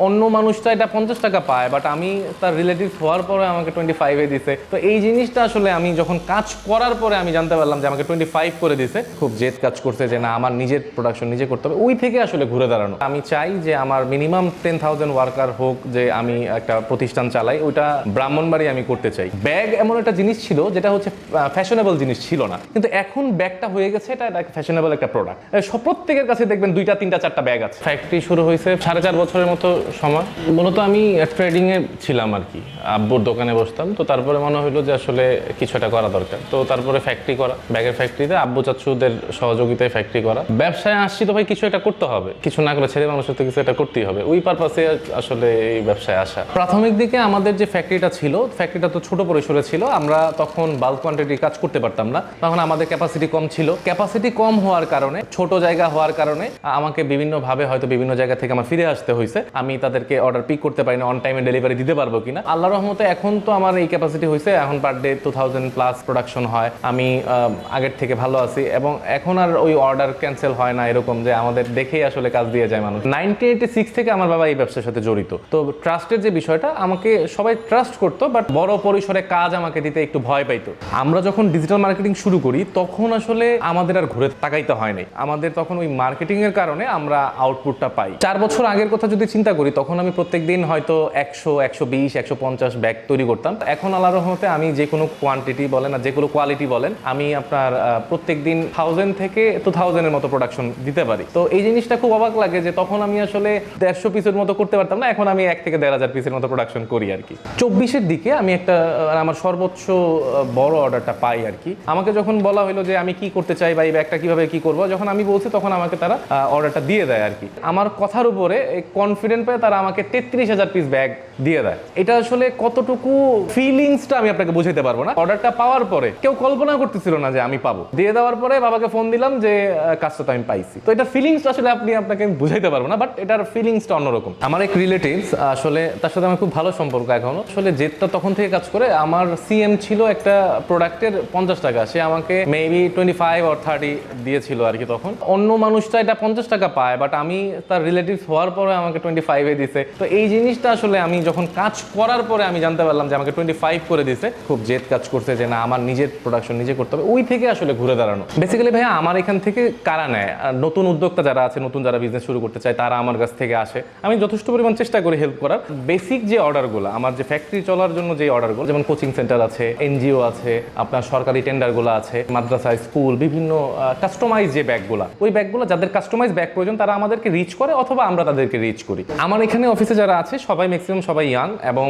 অন্য মানুষটা এটা 50 টাকা পায়, বাট আমি তার রিলেটিভ হওয়ার পরে আমাকে 25-এ দিছে। তো এই জিনিসটা আসলে আমি যখন কাজ করার পরে আমি জানতে পারলাম যে আমাকে 25 করে দিছে, খুব জেদ কাজ করছে যে না আমার নিজের প্রোডাকশন নিজে করতে হবে। ওই থেকে আসলে ঘুরে দাঁড়ানো। আমি চাই যে আমার মিনিমাম 10,000 ওয়ার্কার হোক, যে আমি একটা প্রতিষ্ঠান চালাই, ওইটা ব্রাহ্মণবাড়ি আমি করতে চাই। ব্যাগ এমন একটা জিনিস ছিল যেটা হচ্ছে ফ্যাশনেবল জিনিস ছিল না, কিন্তু এখন ব্যাগটা হয়ে গেছে এটা ফ্যাশনেবল একটা প্রোডাক্ট। প্রত্যেকের কাছে দেখবেন 2টা 3টা 4টা ব্যাগ আছে। ফ্যাক্টরি শুরু হয়েছে 4.5 বছরের মতো সময়। মূলত আমি ট্রেডিং এ ছিলাম আর কি, আব্বুর দোকানে বসতাম। তো তারপরে মনে হলো যে আসলে কিছু একটা করা দরকার। তো তারপরে ফ্যাক্টরি করা, ব্যাগের ফ্যাক্টরিতে আব্বু চাচুদের সহযোগিতায় ফ্যাক্টরি করা। ব্যবসায় আসছি তো ভাই কিছু একটা করতে হবে, কিছু না করে ছেলে মানুষের তো কিছু একটা করতেই হবে। ওই পারপাসে আসলে এই ব্যবসায় আসা। প্রাথমিক দিকে আমাদের যে ফ্যাক্টরিটা ছিল, ফ্যাক্টরিটা তো ছোট পরিসরে ছিল। আমরা তখন বাল্ক কোয়ান্টিটি কাজ করতে পারতাম না, তখন আমাদের ক্যাপাসিটি কম ছিল। ক্যাপাসিটি কম হওয়ার কারণে, ছোট জায়গা হওয়ার কারণে আমাকে বিভিন্নভাবে হয়তো বিভিন্ন জায়গা থেকে আমার ফিরে আসতে হয়েছে। আমি তাদেরকে অর্ডার পিক করতে পারি না, অন টাইমে ডেলিভারি দিতে পারবো কিনা। আল্লাহর রহমতে এখন তো আমার এই ক্যাপাসিটি হয়েছে, এখন পার ডে 2000+ প্রোডাকশন হয়। আমি আগের থেকে ভালো আছি এবং এখন আর ওই অর্ডার ক্যান্সেল হয় না এরকম, যে আমাদের দেখেই আসলে কাজ দিয়ে যায় মানুষ। 1986 থেকে আমার বাবা এই ব্যবসার সাথে জড়িত। তো ট্রাস্টের যে বিষয়টা, আমাকে সবাই ট্রাস্ট করতো, বাট বড় পরিসরে কাজ আমাকে দিতে একটু ভয় পাইতো। আমরা যখন ডিজিটাল মার্কেটিং শুরু করি তখন আসলে আমাদের আর ঘুরে তাকাইতে হয় নাই। আমাদের তখন ওই মার্কেটিং এর কারণে আমরা আউটপুটটা পাই। 4 বছর আগের কথা যদি চিন্তা করি, তখন আমি প্রত্যেকদিন হয়তো 100, 120, 150 ব্যাগ তৈরি করতাম। এখন আল্লাহর রহমতে আমি যে কোনো কোয়ান্টিটি বলেন আর যে কোনো কোয়ালিটি বলেন, আমি আপনার প্রত্যেকদিন 1000 থেকে 2000 এর মতো প্রোডাকশন দিতে পারি। তো এই জিনিসটা খুব অবাক লাগে যে তখন আমি আসলে 150 পিসের মতো করতে পারতাম না, এখন আমি 1 থেকে 1,500 পিসের মতো প্রোডাকশন করি আর কি। 24-এর দিকে আমি একটা আমার সর্বোচ্চ বড় অর্ডারটা পাই আর কি। আমাকে যখন বলা হলো যে আমি কি করতে চাই বা এই ব্যাগটা কিভাবে কি করবো, যখন আমি বলছি তখন আমাকে তারা অর্ডারটা দিয়ে দেয় আর কি। আমার কথার উপরে কনফিডেন্ট পেয়ে তারা আমাকে 33,000 পিস ব্যাগ দিয়ে দেয়। এটা আসলে কতটুকু ফিলিংসটা আমি আপনাকে বুঝাইতে পারবো না। অর্ডারটা পাওয়ার পরে কেউ কল্পনা করতেছিল না যে আমি পাবো। দিয়ে দেওয়ার পরে বাবাকে ফোন দিলাম যে কাজটা তো আমি পাইছি। তো এটা ফিলিংসটা আসলে আপনাকে বুঝাইতে পারবো না, বাট এটার ফিলিংসটা অন্যরকম। আমার এক রিলেটিভস, আসলে তার সাথে আমার খুব ভালো সম্পর্ক এখনো। আসলে জেদটা তখন থেকে কাজ করে। আমার সিএম ছিল একটা প্রোডাক্টের 50 টাকা, সে আমাকে মেবি 25 or 30 দিয়েছিল আর কি। তখন অন্য মানুষটা এটা 50 টাকা পায়, বাট আমি তার রিলেটিভ হওয়ার পরে আমাকে 25-এ দিছে। তো এই জিনিসটা আসলে আমি যখন কাজ করার পরে আমি জানতে পারলাম যে আমাকে 25 করে দিছে, খুব জেদ কাজ করছে যে না আমার নিজের প্রোডাকশন নিজে করতে হবে। ওই থেকে আসলে ঘুরে দাঁড়ানো। বেসিক্যালি ভাইয়া আমার এখান থেকে কারা নেয়, নতুন উদ্যোক্তা যারা আছে, নতুন যারা বিজনেস শুরু করতে চায়, তারা আমার কাছ থেকে আসে। আমি যথেষ্ট পরিমাণ চেষ্টা করি হেল্প করার। বেসিক যে অর্ডারগুলো, আমার যে ফ্যাক্টরি চলার জন্য যে অর্ডারগুলো, যেমন কোচিং সেন্টার আছে, এনজিও আছে, আপনার সরকারি টেন্ডারগুলো আছে, মাদ্রাসা, স্কুল, বিভিন্ন কাস্টমাইজ যে ব্যাগগুলো, ওই ব্যাগগুলো যাদের কাস্টমাইজ ব্যাগ প্রয়োজন তারা আমাদেরকে রিচ করে অথবা আমরা তাদেরকে রিচ করি। আমার এখানে অফিসে যারা আছে সবাই ম্যাক্সিমাম সবাই ইয়াং এবং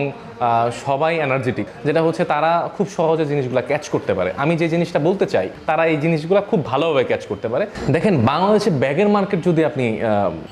সবাই এনার্জেটিক, যেটা হচ্ছে তারা খুব সহজে জিনিসগুলো ক্যাচ করতে পারে। আমি যে জিনিসটা বলতে চাই, তারা এই জিনিসগুলো খুব ভালোভাবে ক্যাচ করতে পারে। দেখেন, বাংলাদেশে ব্যাগের মার্কেট যদি আপনি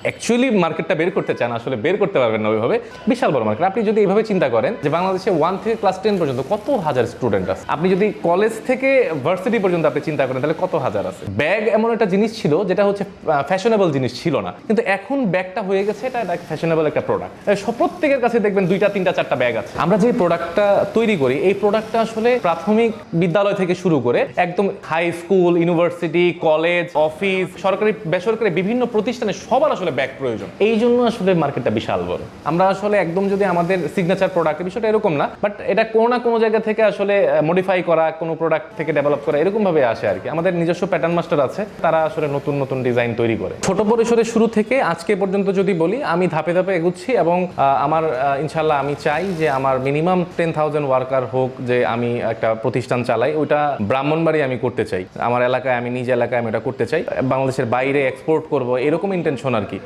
অ্যাকচুয়ালি মার্কেটটা বের করতে চান, আসলে বের করতে পারবেন না ওইভাবে। বিশাল বড় মার্কেট। আপনি যদি এইভাবে চিন্তা করেন যে বাংলাদেশে 1 থেকে ক্লাস 10 পর্যন্ত কত হাজার স্টুডেন্ট আছে, আপনি যদি কলেজ থেকে ভার্সিটি পর্যন্ত আপনি চিন্তা করেন, তাহলে কত হাজার আছে। ব্যাগ এমন একটা জিনিস ছিল যেটা হচ্ছে ফ্যাশনেবল জিনিস ছিল না, কিন্তু এখন ব্যাগটা হয়ে গেছে এটা ফ্যাশনেবল একটা প্রোডাক্ট। প্রত্যেকের কাছে দেখবেন 2টা 3টা 4টা ব্যাগ আছে। আমরা যে প্রোডাক্টটা তৈরি করি, এই প্রোডাক্টটা আসলে প্রাথমিক বিদ্যালয় থেকে শুরু করে একদম high school, university, college, office, সরকারি বেসরকারি বিভিন্ন প্রতিষ্ঠানে সবার আসলে ব্যাগ প্রয়োজন। এই জন্য আসলে মার্কেটটা বিশাল বড়। আমরা আসলে একদম যদি আমাদের সিগনেচার প্রোডাক্ট, বিষয়টা এরকম না, বাট এটা কোনো না কোনো জায়গা থেকে আসলে মডিফাই করা, কোনো প্রোডাক্ট থেকে ডেভেলপ করা, এরকম ভাবে আসে আর কি। আমাদের নিজস্ব প্যাটার্ন মাস্টার আছে, তারা আসলে নতুন নতুন ডিজাইন তৈরি করে। ছোট পরিসরে শুরু থেকে আজকে পর্যন্ত যদি বলি, আমি ধাপে ধাপে এগুচ্ছি এবং আমার ইনশাল্লাহ আমি চাই যে আমার মিনিমাম 10,000 ওয়ার্কার হোক, যে আমি একটা প্রতিষ্ঠান চালাই, ওইটা ব্রাহ্মণবাড়ি আমি করতে চাই। আমার এলাকায়, আমি নিজ এলাকায় আমি এটা করতে চাই। বাংলাদেশের বাইরে এক্সপোর্ট করব, এরকম ইন্টেনশন আর কি।